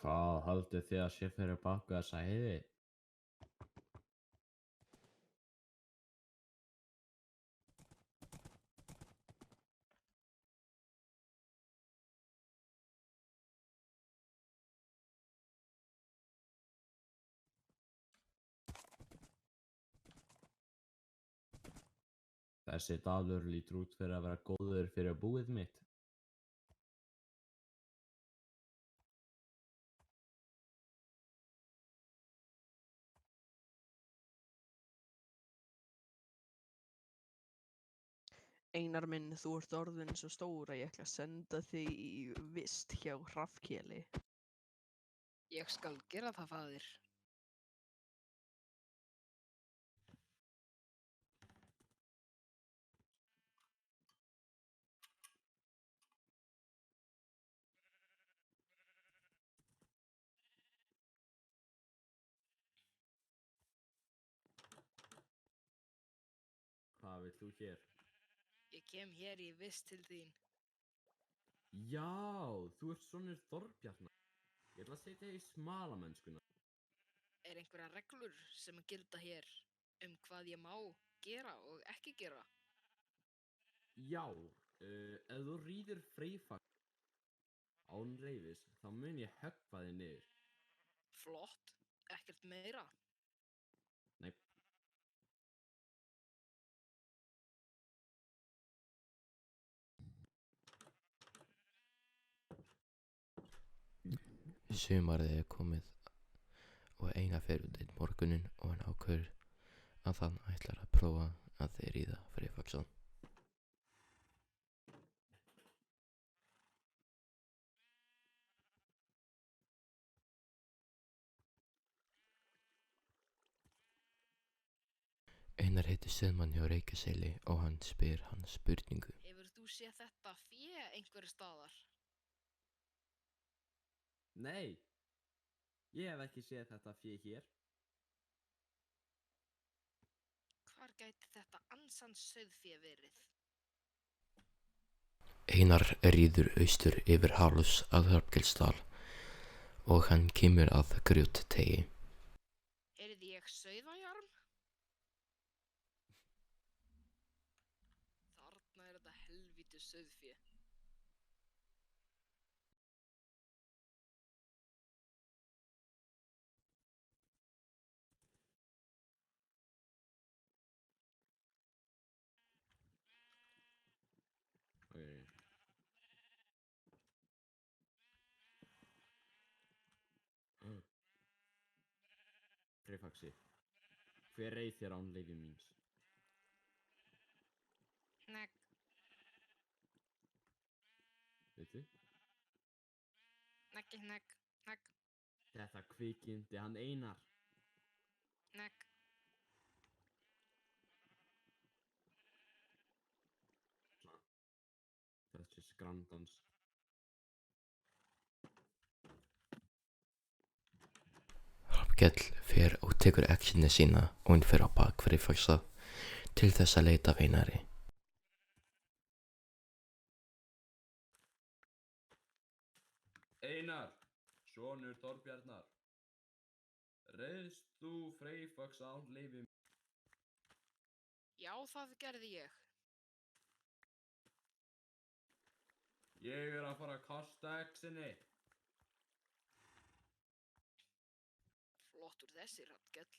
Hvað haldið þið að sé fyrir bak við þessa heiði? Þessi dalur lítur út fyrir að vera góður fyrir búið mitt. Einar minn, þú ert orðinn svo stór að ég ætla að senda þig í vist hjá Hrafnkeli. Ég skal gera það, faðir. Hvað vill þú hér? Ég kem hér í vist til þín. Já, þú ert sonur Þorbjarnar. Ég ætla að setja þig í smalamennskuna. Er einhverjar reglur sem gilda hér hvað ég má gera og ekki gera? Já, ef þú rýður Freyfag án leyfis, þá mun ég höggva þig niður. Flott, ekkert meira. Nei. Sumarið er komið og Einar fer út einn morguninn og hann ákveður að hann ætlar að prófa að ríða Freyfagsson. Einar heitir Söðmann hjá Reykjaseli og hann spyr hann spurningu. Hefur þú séð þetta fé einhverju staðar? Nei, ég hef ekki séð þetta fé hér. Hvar gæti þetta ansans sauðfé verið? Einar ríður austur yfir Hálus að Hrafnkelsdal og hann kemur að Grjótteigi. Heyrði ég sauðajarm? Þarna er þetta helvíti sauðfé. Freyfaxi, hver reið þér án leyfi míns? Hnegg, Veitu? hneggi, hnegg, hnegg, Þetta kvikindi hann Einar. hnegg. Þessi skrandans. Hrafnkell fer og tekur actioni sína og hann fer á bak Freyfagsa til þess að leita af Einari. Einar, sonur Þorbjarnar. Reiðst þú Freyfags án leyfi míns? Já, það gerði ég. Ég er að fara að kasta exinni. Flottur þessi, Hrafnkell.